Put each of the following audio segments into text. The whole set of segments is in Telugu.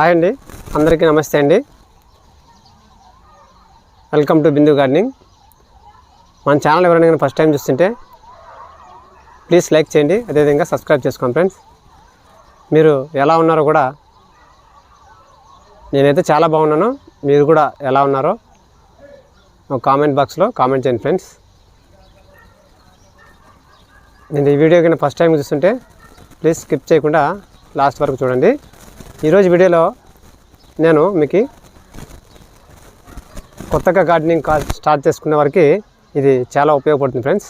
హాయ్ అండి, అందరికీ నమస్తే అండి. Welcome to Bindu gardening. మన ఛానల్ ఎవరైనా ఫస్ట్ టైం చూస్తుంటే ప్లీజ్ లైక్ చేయండి, అదేవిధంగా సబ్స్క్రైబ్ చేసుకోండి ఫ్రెండ్స్. మీరు ఎలా ఉన్నారో కూడా, నేనైతే చాలా బాగున్నాను, మీరు కూడా ఎలా ఉన్నారో కామెంట్ బాక్స్లో కామెంట్ చేయండి ఫ్రెండ్స్. నేను ఈ వీడియో కింద ఫస్ట్ టైం చూస్తుంటే ప్లీజ్ స్కిప్ చేయకుండా లాస్ట్ వరకు చూడండి. ఈరోజు వీడియోలో నేను మీకు కొత్తగా గార్డెనింగ్ స్టార్ట్ చేసుకునే వారికి ఇది చాలా ఉపయోగపడుతుంది ఫ్రెండ్స్.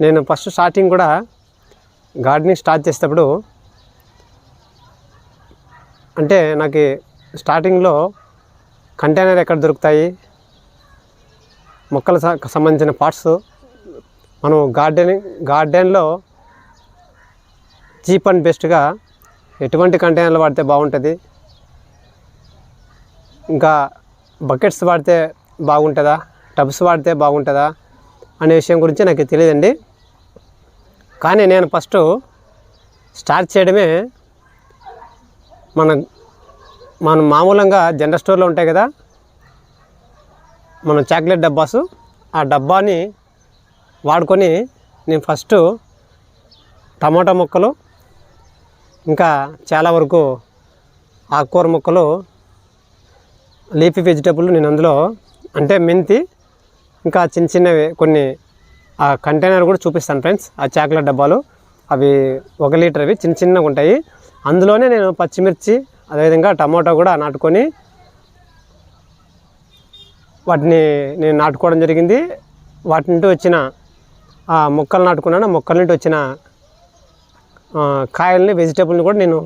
నేను ఫస్ట్ స్టార్టింగ్ కూడా గార్డెనింగ్ స్టార్ట్ చేసేటప్పుడు అంటే నాకు స్టార్టింగ్లో కంటైనర్ ఎక్కడ దొరుకుతాయి, మొక్కలకు సంబంధించిన పార్ట్స్ మనం గార్డెన్లో చీప్ అండ్ బెస్ట్గా ఎటువంటి కంటైనర్లు వాడితే బాగుంటుంది, ఇంకా బకెట్స్ వాడితే బాగుంటుందా, టబ్స్ వాడితే బాగుంటుందా అనే విషయం గురించి నాకు తెలియదండి. కానీ నేను ఫస్ట్ స్టార్ట్ చేయడమే మనం మామూలుగా జనరల్ స్టోర్లో ఉంటాయి కదా మన చాక్లెట్ డబ్బాసు, ఆ డబ్బాని వాడుకొని నేను ఫస్ట్ టమాటా మొక్కలు, ఇంకా చాలా వరకు ఆకుకూర మొక్కలు, లీఫీ వెజిటబుల్ నేను అందులో అంటే మెంతి, ఇంకా చిన్న చిన్నవి కొన్ని ఆ కంటైనర్ కూడా చూపిస్తాను ఫ్రెండ్స్. ఆ చాక్లెట్ డబ్బాలు అవి 1 లీటర్ అవి చిన్న చిన్నగా ఉంటాయి. అందులోనే నేను పచ్చిమిర్చి అదేవిధంగా టమాటో కూడా నాటుకొని వాటిని నేను నాటుకోవడం జరిగింది. వాటి నుండి వచ్చిన ఆ మొక్కలు నాటుకున్నాను. మొక్కల నుండి వచ్చిన కాయల్ని వెజిటబుల్ని కూడా నేను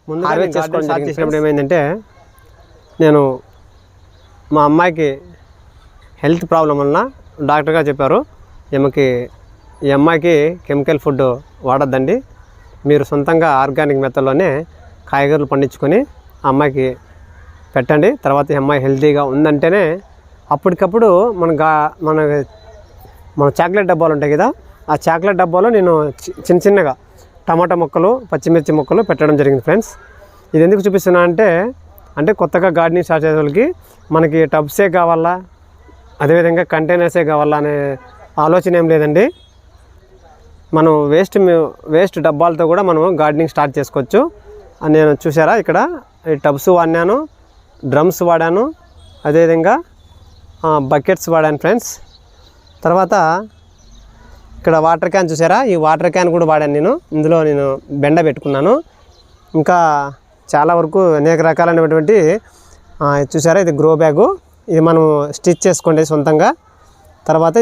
ముందు హార్వెస్ట్ చేసుకోవడం జరిగినప్పుడు ఏమైందంటే, నేను మా అమ్మాయికి హెల్త్ ప్రాబ్లం వలన డాక్టర్ గారు చెప్పారు, ఈ అమ్మాయికి కెమికల్ ఫుడ్ వాడొద్దండి, మీరు సొంతంగా ఆర్గానిక్ మెథడ్లోనే కాయగూరలు పండించుకొని ఆ అమ్మాయికి పెట్టండి. తర్వాత ఈ అమ్మాయి హెల్తీగా ఉందంటేనే అప్పటికప్పుడు మన చాక్లెట్ డబ్బాలు ఉంటాయి కదా, ఆ చాక్లెట్ డబ్బాలో నేను చిన్న చిన్నగా టమాటా మొక్కలు, పచ్చిమిర్చి మొక్కలు పెట్టడం జరిగింది ఫ్రెండ్స్. ఇది ఎందుకు చూపిస్తున్నా అంటే కొత్తగా గార్డెనింగ్ స్టార్ట్ చేసే వాళ్ళకి మనకి టబ్సే కావాలా, అదేవిధంగా కంటైనర్సే కావాలా అనే ఆలోచన ఏం లేదండి. మనం వేస్ట్ డబ్బాలతో కూడా మనం గార్డెనింగ్ స్టార్ట్ చేసుకోవచ్చు. నేను చూసారా ఇక్కడ ఈ టబ్స్ వాడినాను, డ్రమ్స్ వాడాను, అదేవిధంగా బకెట్స్ వాడాను ఫ్రెండ్స్. తర్వాత ఇక్కడ వాటర్ క్యాన్ చూసారా, ఈ వాటర్ క్యాన్ కూడా వాడాను నేను. ఇందులో నేను బెండ పెట్టుకున్నాను. ఇంకా చాలా వరకు అనేక రకాలైనటువంటి చూసారా, ఇది గ్రో బ్యాగు, ఇది మనం స్టిచ్ చేసుకోండి సొంతంగా. తర్వాత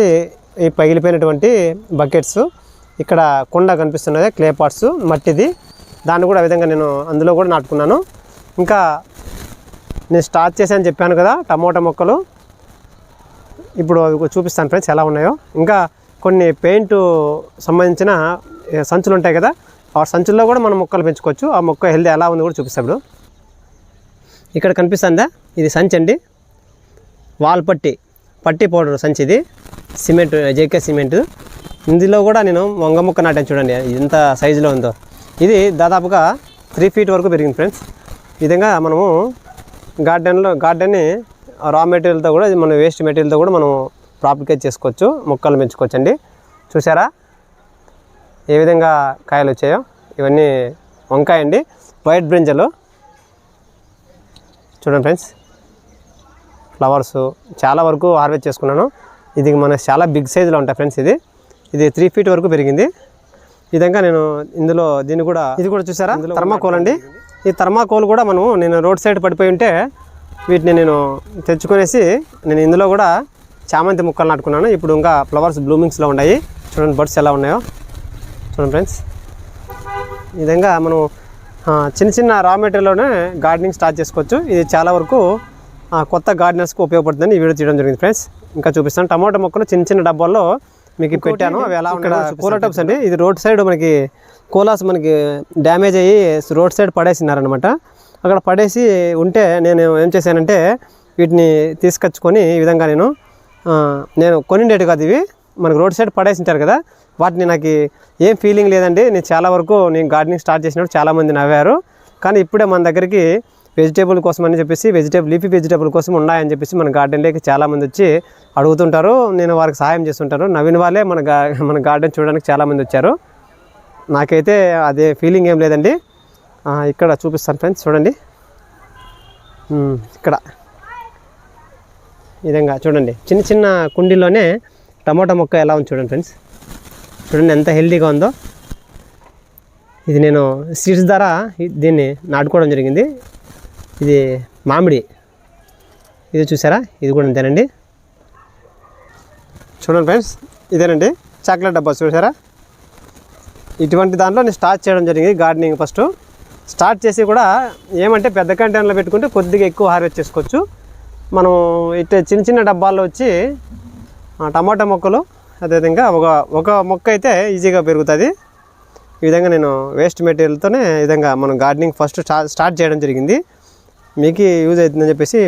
ఈ పగిలిపోయినటువంటి బకెట్స్, ఇక్కడ కుండ కనిపిస్తున్నది క్లే పాట్స్ మట్టిది, దాన్ని కూడా ఆ విధంగా నేను అందులో కూడా నాటుకున్నాను. ఇంకా నేను స్టార్ట్ చేశాను చెప్పాను కదా టమోటా మొక్కలు, ఇప్పుడు అవి చూపిస్తాను ఫ్రెండ్స్ ఎలా ఉన్నాయో. ఇంకా కొన్ని పెయింట్ సంబంధించిన సంచులు ఉంటాయి కదా, ఆ సంచుల్లో కూడా మనం మొక్కలు పెంచుకోవచ్చు. ఆ మొక్క హెల్తీ ఎలా ఉంది కూడా చూపిస్తాడు. ఇక్కడ కనిపిస్తుందా, ఇది సంచి అండి, వాల్ పట్టి పౌడర్ సంచి, ఇది సిమెంట్, జేకే సిమెంట్. ఇందులో కూడా నేను వంగ మొక్క నాటాను చూడండి, ఎంత సైజులో ఉందో. ఇది దాదాపుగా 3 ఫీట్ వరకు పెరిగింది ఫ్రెండ్స్. ఈ విధంగా మనము గార్డెన్ని రా మెటీరియల్తో కూడా, మన వేస్ట్ మెటీరియల్తో కూడా మనం ప్రాపర్గా చేసుకోవచ్చు, మొక్కలు పెంచుకోవచ్చు అండి. చూసారా ఏ విధంగా కాయలు వచ్చాయో, ఇవన్నీ వంకాయ అండి, వైట్ బ్రింజలు చూడండి ఫ్రెండ్స్. ఫ్లవర్స్ చాలా వరకు హార్వెస్ట్ చేసుకున్నాను. ఇది మనకు చాలా బిగ్ సైజులో ఉంటాయి ఫ్రెండ్స్. ఇది 3 ఫీట్ వరకు పెరిగింది. ఈ విధంగా నేను ఇందులో ఇది కూడా చూసారా థర్మాకోల్ అండి. ఈ థర్మాకోల్ కూడా నేను రోడ్ సైడ్ పడిపోయి ఉంటే వీటిని నేను తెచ్చుకొనేసి నేను ఇందులో కూడా చామంతి మొక్కలు నాటుకున్నాను. ఇప్పుడు ఇంకా ఫ్లవర్స్ బ్లూమింగ్స్లో ఉన్నాయి. చూడండి బర్డ్స్ ఎలా ఉన్నాయో చూడండి ఫ్రెండ్స్. ఈ విధంగా మనం చిన్న చిన్న రా మెటీరియల్లోనే గార్డెనింగ్ స్టార్ట్ చేసుకోవచ్చు. ఇది చాలా వరకు కొత్త గార్డెనర్స్కి ఉపయోగపడుతుందని ఈ వీడియో తీయడం జరిగింది ఫ్రెండ్స్. ఇంకా చూపిస్తాను టమాటో మొక్కలు చిన్న చిన్న డబ్బాల్లో మీకు పెట్టాను, అవి ఎలా ఉన్నాయి. కూలర్ టబ్స్ అండి, ఇది రోడ్ సైడ్ మనకి కోలాస్ మనకి డ్యామేజ్ అయ్యి రోడ్ సైడ్ పడేసినారనమాట. అక్కడ పడేసి ఉంటే నేను ఏం చేశానంటే వీటిని తీసుకొచ్చుకొని ఈ విధంగా నేను కొనిండేటి కాదు, ఇవి మనకు రోడ్ సైడ్ పడేసి ఉంటారు కదా, వాటిని నాకు ఏం ఫీలింగ్ లేదండి. నేను చాలా వరకు నేను గార్డెనింగ్ స్టార్ట్ చేసినప్పుడు చాలామంది నవ్వారు. కానీ ఇప్పుడే మన దగ్గరికి వెజిటేబుల్ కోసం అని చెప్పేసి లీఫీ వెజిటేబుల్ కోసం ఉన్నాయని చెప్పేసి మన గార్డెన్లోకి చాలామంది వచ్చి అడుగుతుంటారు. నేను వారికి సహాయం చేస్తుంటాను. నవ్విన వాళ్ళే మన గార్డెన్ చూడడానికి చాలామంది వచ్చారు. నాకైతే అదే ఫీలింగ్ ఏం లేదండి. ఇక్కడ చూపిస్తాను ఫ్రెండ్స్, చూడండి. ఇక్కడ ఈ విధంగా చూడండి, చిన్న చిన్న కుండీలోనే టమోటా మొక్క ఎలా ఉంది చూడండి ఫ్రెండ్స్. చూడండి ఎంత హెల్తీగా ఉందో. ఇది నేను సీడ్స్ ద్వారా దీన్ని నాటుకోవడం జరిగింది. ఇది మామిడి, ఇది చూసారా, ఇది కూడా అంతేనండి. చూడండి ఫ్రెండ్స్, ఇదేనండి చాక్లెట్ డబ్బా చూసారా. ఇటువంటి దాంట్లో నేను స్టార్ట్ చేయడం జరిగింది గార్డెనింగ్. ఫస్ట్ స్టార్ట్ చేసి కూడా ఏమంటే పెద్ద కంటైనర్లో పెట్టుకుంటే కొద్దిగా ఎక్కువ హార్వెస్ట్ చేసుకోవచ్చు. మనం ఇట్లా చిన్న చిన్న డబ్బాల్లో వచ్చి టమాటా మొక్కలు అదేవిధంగా ఒక మొక్క అయితే ఈజీగా పెరుగుతుంది. ఈ విధంగా నేను వేస్ట్ మెటీరియల్తోనే ఈ విధంగా మనం గార్డెనింగ్ ఫస్ట్ స్టార్ట్ చేయడం జరిగింది. మీకు యూజ్ అవుతుందని చెప్పేసి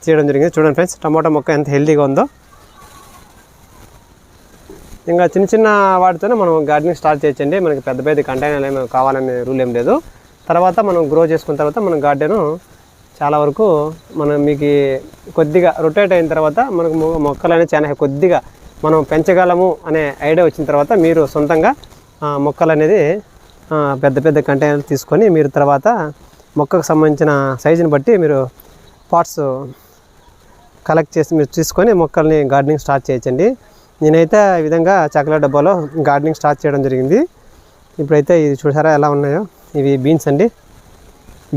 చేయడం జరిగింది. చూడండి ఫ్రెండ్స్, టమాటా మొక్క ఎంత హెల్తీగా ఉందో. ఇంకా చిన్న చిన్న వాటితోనే మనం గార్డెనింగ్ స్టార్ట్ చేయొచ్చండి. మనకి పెద్ద పెద్ద కంటైనర్లు ఏమి కావాలనే రూల్ ఏం లేదు. తర్వాత మనం గ్రో చేసుకున్న తర్వాత మన గార్డెను చాలా వరకు మీకు కొద్దిగా రొటేట్ అయిన తర్వాత మనకు మొక్కలు అనేది చాలా కొద్దిగా మనం పెంచగలము అనే ఐడియా వచ్చిన తర్వాత మీరు సొంతంగా మొక్కలు అనేది పెద్ద పెద్ద కంటైనర్లు తీసుకొని మీరు తర్వాత మొక్కకు సంబంధించిన సైజుని బట్టి మీరు పాట్స్ కలెక్ట్ చేసి మీరు తీసుకొని మొక్కల్ని గార్డెనింగ్ స్టార్ట్ చేయొచ్చండి. నేనైతే ఈ విధంగా చాక్లెట్ డబ్బాలో గార్డెనింగ్ స్టార్ట్ చేయడం జరిగింది. ఇప్పుడైతే ఇది చూసారా ఎలా ఉన్నాయో. ఇవి బీన్స్ అండి.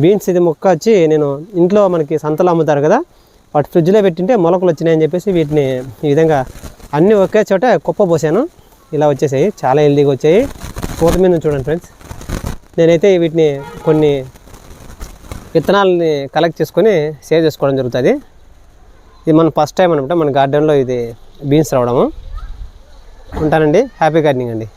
బీన్స్ ఇది మొక్క వచ్చి నేను ఇంట్లో మనకి సంతలో అమ్ముతారు కదా, వాటి ఫ్రిడ్జ్లో పెట్టింటే మొలకలు వచ్చినాయని చెప్పేసి వీటిని ఈ విధంగా అన్నీ ఒకే చోట కుప్ప పోసాను. ఇలా వచ్చేసాయి, చాలా హెల్దీగా వచ్చాయి. పూత మీద చూడండి ఫ్రెండ్స్. నేనైతే వీటిని కొన్ని విత్తనాలని కలెక్ట్ చేసుకొని సేవ్ చేసుకోవడం జరుగుతుంది. ఇది మన ఫస్ట్ టైం అనమాట మన గార్డెన్లో ఇది బీన్స్ రావడము. ఉంటానండి. హ్యాపీ గార్డెనింగ్ అండి.